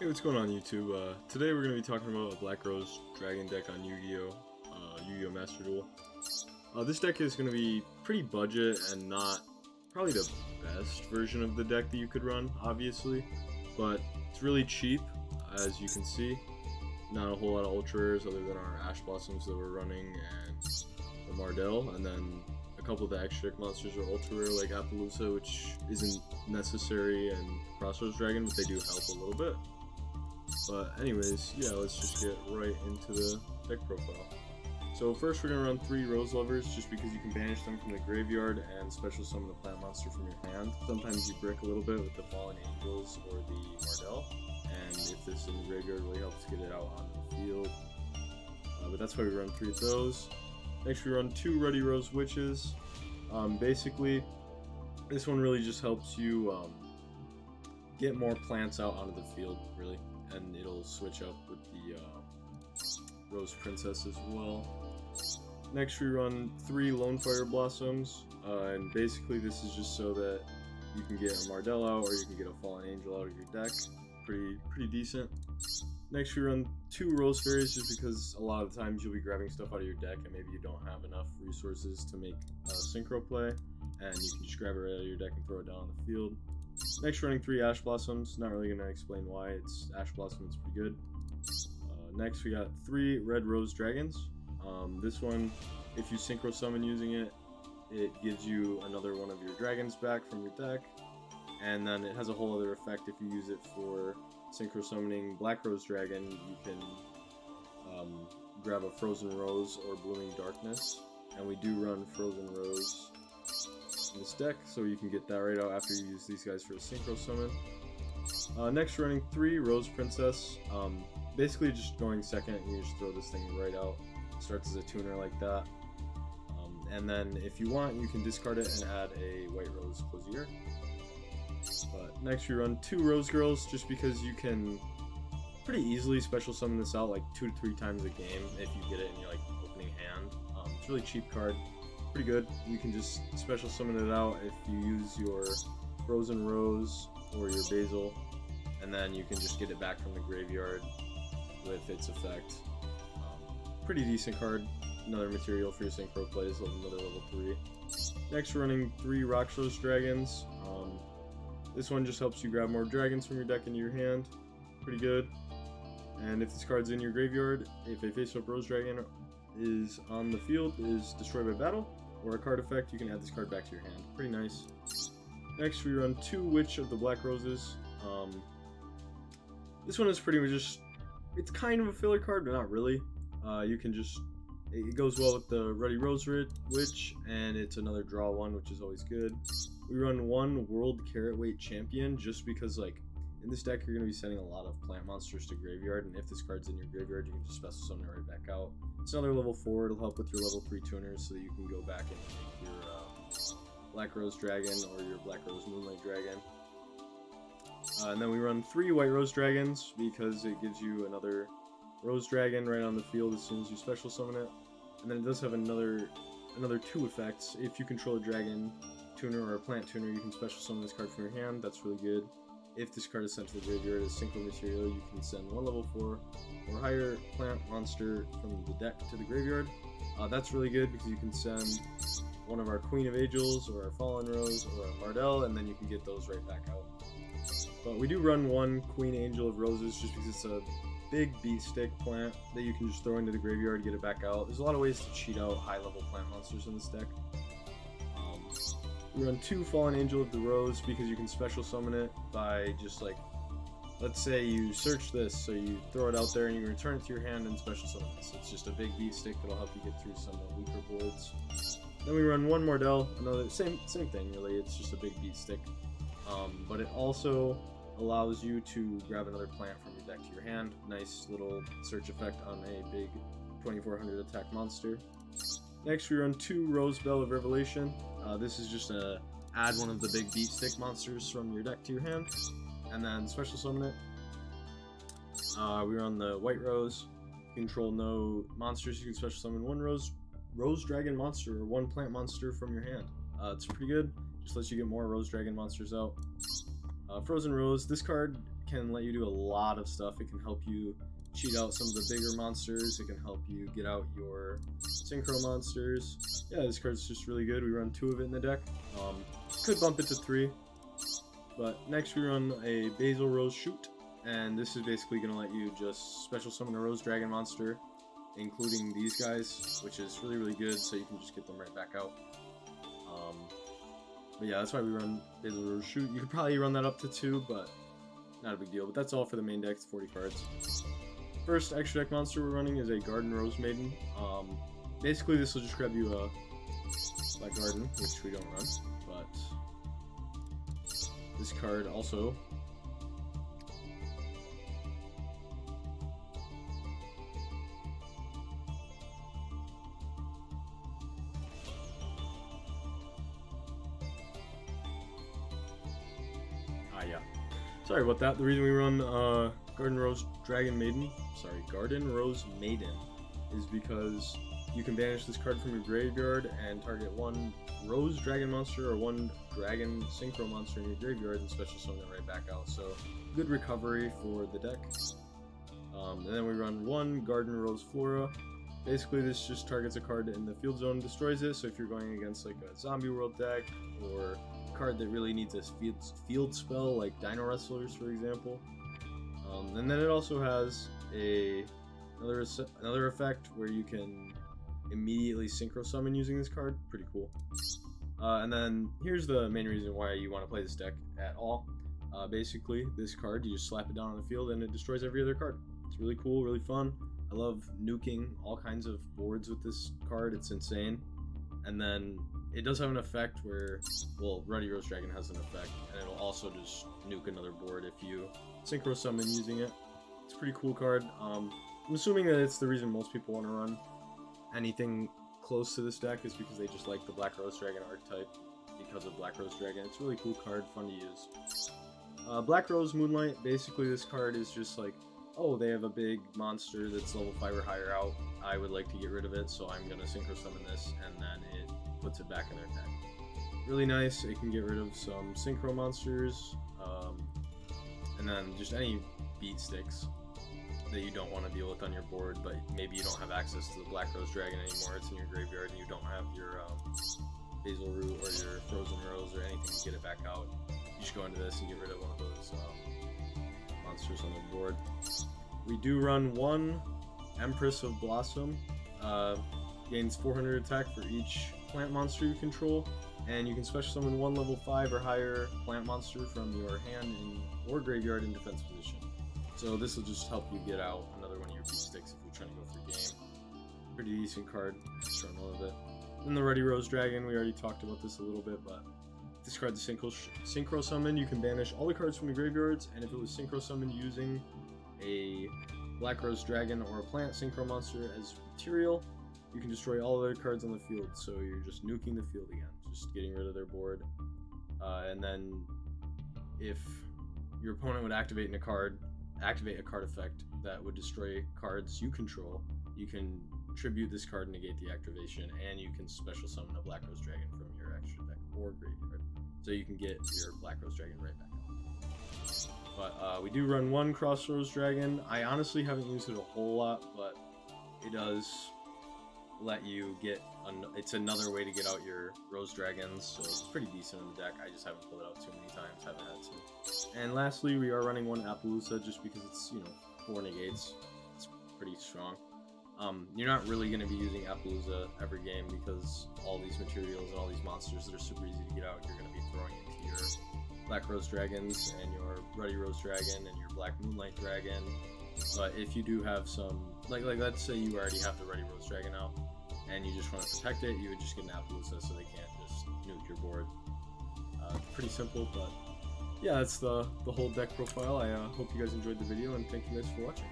Hey, what's going on YouTube? Today we're going to be talking about a Black Rose Dragon deck on Yu-Gi-Oh! Master Duel. This deck is going to be pretty budget and not probably the best version of the deck that you could run, obviously, but it's really cheap, as you can see. Not a whole lot of ultra rares other than our Ash Blossoms that we're running and the Mardell, and then a couple of the extra deck monsters are ultra rare like Appaloosa, which isn't necessary, and Crossroads Dragon, but they do help a little bit. But anyways, yeah, let's just get right into the deck profile. So first we're going to run 3 Rose Lovers, just because you can banish them from the graveyard and special summon a plant monster from your hand. Sometimes you brick a little bit with the Fallen Angels or the Mardell, and if this is in the graveyard, it really helps get it out onto the field. But that's why we run 3 of those. Next we run 2 Ruddy Rose Witches. Basically, this one really just helps you get more plants out onto the field, really. And it'll switch up with the Rose Princess as well. Next we run 3 Lone Fire Blossoms, and basically this is just so that you can get a Mardell out or you can get a Fallen Angel out of your deck. Pretty decent. Next we run 2 Rose Fairies, just because a lot of times you'll be grabbing stuff out of your deck and maybe you don't have enough resources to make a synchro play, and you can just grab it right out of your deck and throw it down on the field. Next, running 3 Ash Blossoms. Not really going to explain why. It's Ash Blossom, it's pretty good. Next, we got 3 Red Rose Dragons. This one, if you synchro summon using it, it gives you another one of your dragons back from your deck. And then it has a whole other effect if you use it for synchro summoning Black Rose Dragon. You can grab a Frozen Rose or Blooming Darkness. And we do run Frozen Rose in this deck, so you can get that right out after you use these guys for a synchro summon. Next, running 3 Rose Princess. Basically just going second, you just throw this thing right out. It starts as a tuner like that. And then if you want, you can discard it and add a White Rose Closier. But next we run 2 Rose Girls, just because you can pretty easily special summon this out like 2 to 3 times a game if you get it in your opening hand. It's a really cheap card. Pretty good. You can just special summon it out if you use your Frozen Rose or your Basil, and then you can just get it back from the graveyard with its effect. Pretty decent card. Another material for your synchro plays, another level 3. Next, we're running 3 Roxrose Dragons. This one just helps you grab more dragons from your deck into your hand. Pretty good. And if this card's in your graveyard, if a face-up Rose Dragon is on the field, is destroyed by battle, or a card effect, you can add this card back to your hand. Pretty nice. Next, we run 2 Witch of the Black Roses. This one is pretty much just, it's kind of a filler card, but not really. You can just, it goes well with the Ruddy Rose Witch, and it's another draw one, which is always good. We run 1 World Carrot Weight Champion, just because, in this deck, you're going to be sending a lot of plant monsters to graveyard, and if this card's in your graveyard, you can just special summon it right back out. It's another level 4, it'll help with your level 3 tuners, so that you can go back and make your Black Rose Dragon or your Black Rose Moonlight Dragon. And then we run 3 White Rose Dragons, because it gives you another Rose Dragon right on the field as soon as you special summon it. And then it does have another 2 effects. If you control a Dragon Tuner or a Plant Tuner, you can special summon this card from your hand. That's really good. If this card is sent to the graveyard as synchro material, you can send 1 level 4 or higher plant monster from the deck to the graveyard. That's really good because you can send one of our Queen of Angels or our Fallen Rose or a Mardell, and then you can get those right back out. But we do run 1 Queen Angel of Roses, just because it's a big beat stick plant that you can just throw into the graveyard and get it back out. There's a lot of ways to cheat out high level plant monsters in this deck. We run 2 Fallen Angel of the Rose, because you can special summon it by just let's say you search this, so you throw it out there and you return it to your hand and special summon this. It's just a big beat stick that'll help you get through some weaker boards. Then we run 1 Mardell, another same thing really. It's just a big beat stick, but it also allows you to grab another plant from your deck to your hand. Nice little search effect on a big 2400 attack monster. Next, we run 2 Rose Bell of Revelation. This is just add one of the big beat stick monsters from your deck to your hand, and then special summon it. We run the White Rose. Control no monsters. You can special summon 1 Rose Dragon monster or 1 plant monster from your hand. It's pretty good. Just lets you get more Rose Dragon monsters out. Frozen Rose. This card can let you do a lot of stuff. It can help you cheat out some of the bigger monsters. It can help you get out your synchro monsters. Yeah, this card's just really good. We run 2 of it in the deck. Could bump it to 3. But next we run a Basil Rose Shoot. And this is basically going to let you just special summon a Rose Dragon monster, including these guys, which is really, really good, so you can just get them right back out. But yeah, that's why we run Basil Rose Shoot. You could probably run that up to 2, but not a big deal. But that's all for the main deck, it's 40 cards. First extra deck monster we're running is a Garden Rose Maiden. Basically this will just grab you a Black Garden, which we don't run, but this card also yeah. Sorry about that. The reason we run Garden Rose Maiden is because you can banish this card from your graveyard and target 1 Rose Dragon monster or 1 Dragon Synchro monster in your graveyard and special summon it right back out. So good recovery for the deck. And then we run 1 Garden Rose Flora. Basically this just targets a card in the field zone and destroys it. So if you're going against like a Zombie World deck or card that really needs a field spell like Dino Wrestlers, for example. And then it also has another effect where you can immediately synchro summon using this card. Pretty cool. And then here's the main reason why you want to play this deck at all. Basically, this card, you just slap it down on the field and it destroys every other card. It's really cool, really fun. I love nuking all kinds of boards with this card. It's insane. And then it does have an effect where, well, Ruddy Rose Dragon has an effect, and it'll also just nuke another board if you synchro summon using it. It's a pretty cool card. I'm assuming that it's the reason most people want to run anything close to this deck is because they just like the Black Rose Dragon archetype because of Black Rose Dragon. It's a really cool card, fun to use. Black Rose Moonlight, basically this card is just like, oh, they have a big monster that's level 5 or higher out. I would like to get rid of it, so I'm going to synchro summon this, and then it puts it back in their deck. Really nice. It can get rid of some synchro monsters, and then just any beat sticks that you don't want to deal with on your board, but maybe you don't have access to the Black Rose Dragon anymore. It's in your graveyard, and you don't have your Basil Root or your Frozen Rose or anything to get it back out. You just go into this and get rid of one of those monsters on the board. We do run 1 Empress of Blossom. Gains 400 attack for each plant monster you control, and you can special summon 1 level 5 or higher plant monster from your hand or graveyard in defense position. So this will just help you get out another one of your beat sticks if you're trying to go for game. Pretty decent card. Just run one of it. Then the Ruddy Rose Dragon, we already talked about this a little bit, but discard the synchro summon. You can banish all the cards from the graveyards, and if it was synchro summoned using a Black Rose Dragon or a plant synchro monster as material, you can destroy all other cards on the field. So you're just nuking the field again, just getting rid of their board. And then if your opponent would activate a card effect that would destroy cards you control, you can tribute this card, negate the activation, and you can special summon a Black Rose Dragon from your extra deck or graveyard. So you can get your Black Rose Dragon right back out. But we do run 1 Cross Rose Dragon. I honestly haven't used it a whole lot, but it does let you get, it's another way to get out your Rose Dragons, so it's pretty decent in the deck. I just haven't pulled it out too many times, haven't had to. And lastly, we are running 1 Appaloosa just because it's, 4 negates. It's pretty strong. You're not really going to be using Appaloosa every game because all these materials and all these monsters that are super easy to get out, you're going to be throwing into your Black Rose Dragons and your Ruddy Rose Dragon and your Black Moonlight Dragon. But if you do have some, like let's say you already have the Ruddy Rose Dragon out and you just want to protect it, you would just get an Appaloosa so they can't just nuke your board. Pretty simple, but yeah, that's the whole deck profile. I hope you guys enjoyed the video, and thank you guys for watching.